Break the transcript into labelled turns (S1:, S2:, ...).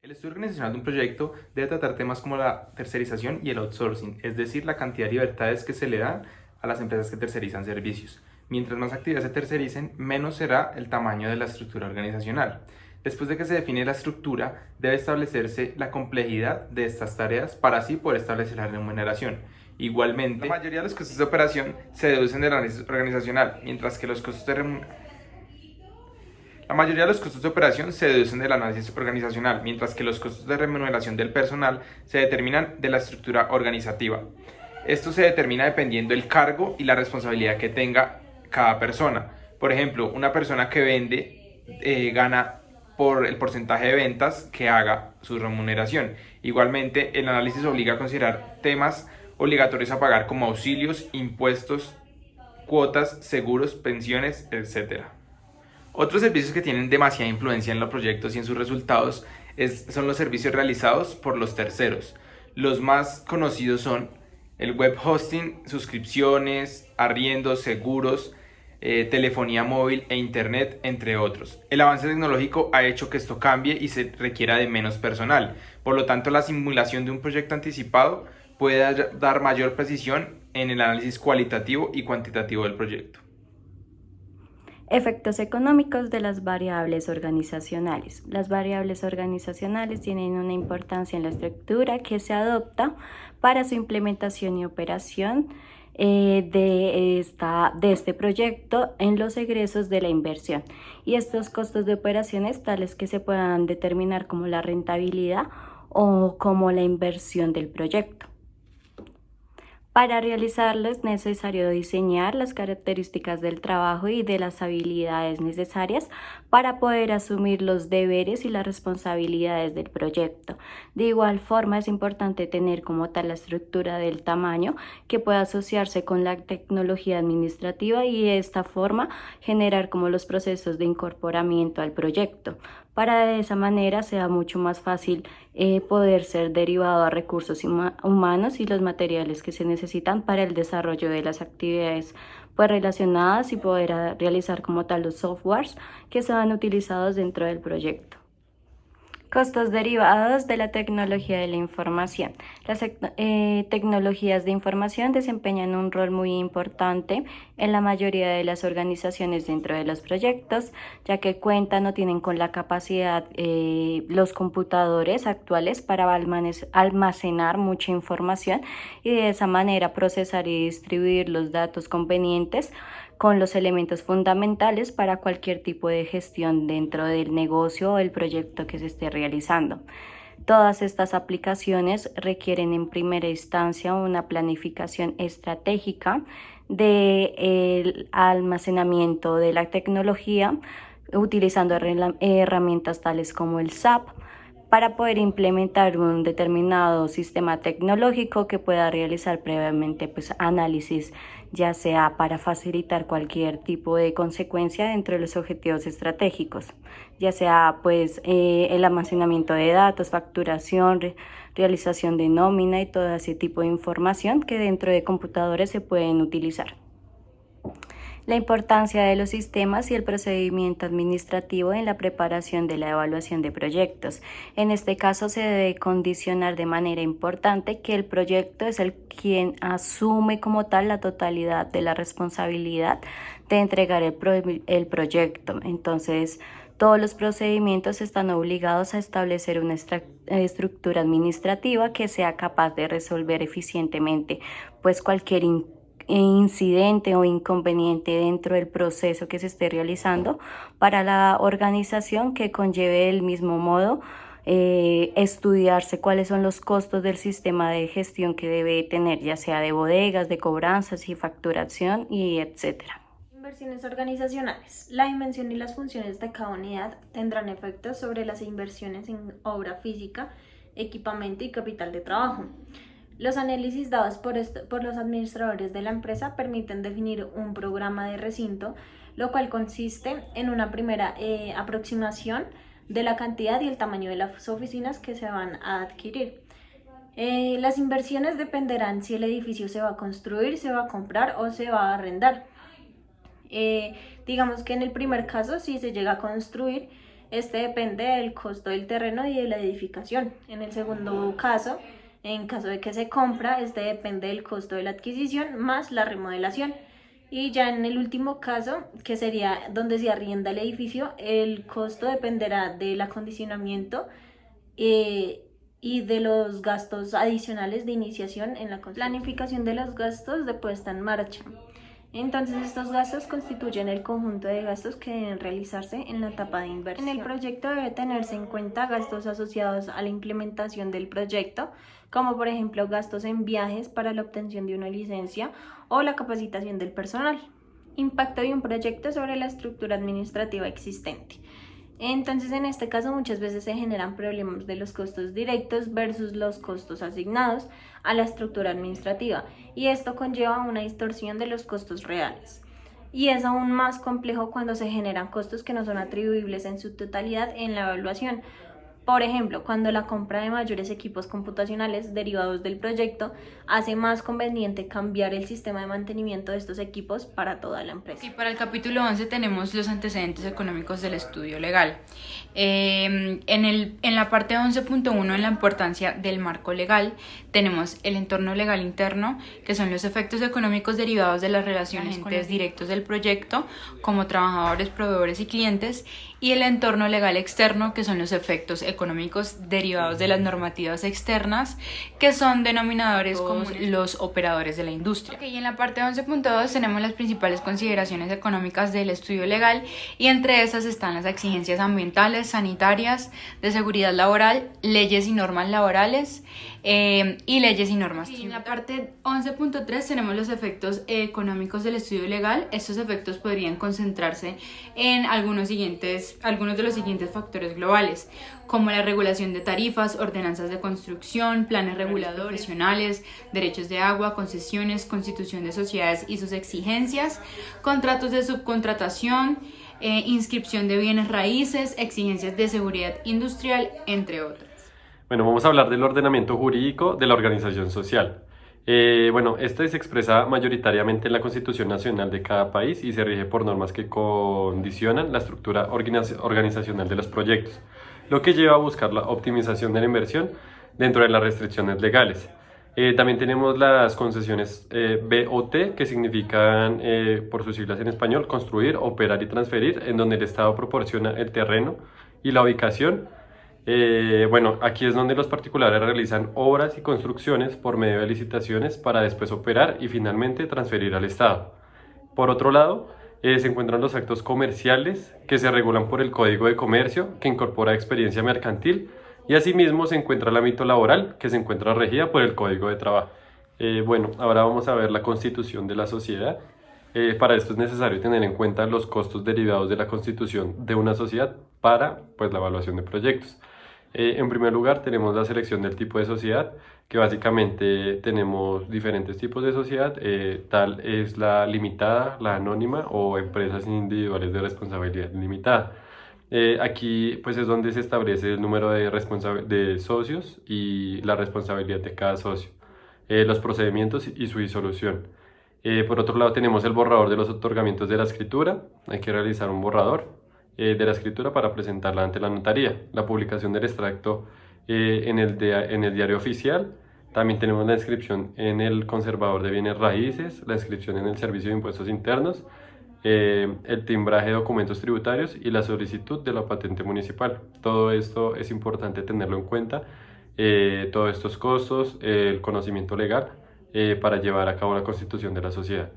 S1: El estudio organizacional de un proyecto debe tratar temas como la tercerización y el outsourcing, es decir, la cantidad de libertades que se le dan a las empresas que tercerizan servicios. Mientras más actividades se tercericen, menos será el tamaño de la estructura organizacional. Después de que se define la estructura, debe establecerse la complejidad de estas tareas para así poder establecer la remuneración. Igualmente, la mayoría de los costos de operación se deducen del análisis organizacional, mientras que los costos de la mayoría de los costos de operación se deducen del análisis organizacional, mientras que los costos de remuneración del personal se determinan de la estructura organizativa. Esto se determina dependiendo del cargo y la responsabilidad que tenga cada persona. Por ejemplo, una persona que vende gana por el porcentaje de ventas que haga su remuneración. Igualmente, el análisis obliga a considerar temas obligatorios a pagar como auxilios, impuestos, cuotas, seguros, pensiones, etc. Otros servicios que tienen demasiada influencia en los proyectos y en sus resultados son los servicios realizados por los terceros. Los más conocidos son el web hosting, suscripciones, arriendos, seguros, telefonía móvil e internet, entre otros. El avance tecnológico ha hecho que esto cambie y se requiera de menos personal. Por lo tanto, la simulación de un proyecto anticipado puede dar mayor precisión en el análisis cualitativo y cuantitativo del proyecto.
S2: Efectos económicos de las variables organizacionales. Las variables organizacionales tienen una importancia en la estructura que se adopta para su implementación y operación de este proyecto en los egresos de la inversión. Y estos costos de operaciones tales que se puedan determinar como la rentabilidad o como la inversión del proyecto. Para realizarlo es necesario diseñar las características del trabajo y de las habilidades necesarias para poder asumir los deberes y las responsabilidades del proyecto. De igual forma, es importante tener como tal la estructura del tamaño que pueda asociarse con la tecnología administrativa y de esta forma generar como los procesos de incorporamiento al proyecto. Para de esa manera sea mucho más fácil poder ser derivado a recursos humanos y los materiales que se necesitan para el desarrollo de las actividades pues relacionadas y poder realizar como tal los softwares que sean utilizados dentro del proyecto. Costos derivados de la tecnología de la información. Las tecnologías de información desempeñan un rol muy importante en la mayoría de las organizaciones dentro de los proyectos, ya que cuentan o tienen con la capacidad los computadores actuales para almacenar mucha información y de esa manera procesar y distribuir los datos convenientes con los elementos fundamentales para cualquier tipo de gestión dentro del negocio o el proyecto que se esté realizando. Todas estas aplicaciones requieren en primera instancia una planificación estratégica del almacenamiento de la tecnología utilizando herramientas tales como el SAP para poder implementar un determinado sistema tecnológico que pueda realizar previamente pues, análisis, ya sea para facilitar cualquier tipo de consecuencia dentro de los objetivos estratégicos, ya sea pues el almacenamiento de datos, facturación, realización de nómina y todo ese tipo de información que dentro de computadores se pueden utilizar. La importancia de los sistemas y el procedimiento administrativo en la preparación de la evaluación de proyectos. En este caso se debe condicionar de manera importante que el proyecto es el quien asume como tal la totalidad de la responsabilidad de entregar el proyecto. Entonces, todos los procedimientos están obligados a establecer una estructura administrativa que sea capaz de resolver eficientemente pues cualquier incidente o inconveniente dentro del proceso que se esté realizando para la organización, que conlleve del mismo modo estudiarse cuáles son los costos del sistema de gestión que debe tener, ya sea de bodegas, de cobranzas y facturación y etcétera.
S3: Inversiones organizacionales. La dimensión y las funciones de cada unidad tendrán efectos sobre las inversiones en obra física, equipamiento y capital de trabajo. Los análisis dados por los administradores de la empresa permiten definir un programa de recinto, lo cual consiste en una primera aproximación de la cantidad y el tamaño de las oficinas que se van a adquirir. Las inversiones dependerán si el edificio se va a construir, se va a comprar o se va a arrendar. Digamos que en el primer caso, si se llega a construir, Este depende del costo del terreno y de la edificación. En el segundo caso, en caso de que se compra, este depende del costo de la adquisición más la remodelación. Y ya en el último caso, que sería donde se arrienda el edificio, el costo dependerá del acondicionamiento y de los gastos adicionales de iniciación en la planificación de los gastos de puesta en marcha. Entonces, estos gastos constituyen el conjunto de gastos que deben realizarse en la etapa de inversión. En el proyecto debe tenerse en cuenta gastos asociados a la implementación del proyecto, como por ejemplo gastos en viajes para la obtención de una licencia o la capacitación del personal. Impacto de un proyecto sobre la estructura administrativa existente. Entonces, en este caso, muchas veces se generan problemas de los costos directos versus los costos asignados a la estructura administrativa, y esto conlleva una distorsión de los costos reales. Y es aún más complejo cuando se generan costos que no son atribuibles en su totalidad en la evaluación. Por ejemplo, cuando la compra de mayores equipos computacionales derivados del proyecto hace más conveniente cambiar el sistema de mantenimiento de estos equipos para toda la empresa.
S4: Y para el capítulo 11 tenemos los antecedentes económicos del estudio legal. En la parte 11.1, en la importancia del marco legal, tenemos el entorno legal interno, que son los efectos económicos derivados de las relaciones con los directos del proyecto, como trabajadores, proveedores y clientes, y el entorno legal externo, que son los efectos económicos derivados de las normativas externas, que son denominadores como los operadores de la industria. Y en la parte 11.2 tenemos las principales consideraciones económicas del estudio legal, y entre estas están las exigencias ambientales, sanitarias, de seguridad laboral, leyes y normas laborales, y leyes y normas. Y en la parte 11.3 tenemos los efectos económicos del estudio legal. Estos efectos podrían concentrarse en algunos de los siguientes factores globales, como la regulación de tarifas, ordenanzas de construcción, planes reguladores profesionales, derechos de agua, concesiones, constitución de sociedades y sus exigencias, contratos de subcontratación, inscripción de bienes raíces, exigencias de seguridad industrial, entre otras.
S5: Bueno, vamos a hablar del ordenamiento jurídico de la organización social. Este se expresa mayoritariamente en la Constitución Nacional de cada país y se rige por normas que condicionan la estructura organizacional de los proyectos, lo que lleva a buscar la optimización de la inversión dentro de las restricciones legales. También tenemos las concesiones BOT, que significan, por sus siglas en español, construir, operar y transferir, en donde el Estado proporciona el terreno y la ubicación. Aquí es donde los particulares realizan obras y construcciones por medio de licitaciones para después operar y finalmente transferir al Estado. Por otro lado, se encuentran los actos comerciales, que se regulan por el Código de Comercio, que incorpora experiencia mercantil, y asimismo se encuentra el ámbito laboral, que se encuentra regida por el Código de Trabajo. Ahora vamos a ver la constitución de la sociedad. Para esto es necesario tener en cuenta los costos derivados de la constitución de una sociedad para la evaluación de proyectos. En primer lugar tenemos la selección del tipo de sociedad, que básicamente tenemos diferentes tipos de sociedad, tal es la limitada, la anónima o empresas individuales de responsabilidad limitada. Aquí es donde se establece el número de socios y la responsabilidad de cada socio, los procedimientos y su disolución. Por otro lado tenemos el borrador de los otorgamientos de la escritura. Hay que realizar un borrador de la escritura para presentarla ante la notaría, la publicación del extracto en el diario oficial. También tenemos la inscripción en el conservador de bienes raíces, la inscripción en el servicio de impuestos internos, el timbraje de documentos tributarios y la solicitud de la patente municipal. Todo esto es importante tenerlo en cuenta, todos estos costos, el conocimiento legal para llevar a cabo la constitución de la sociedad.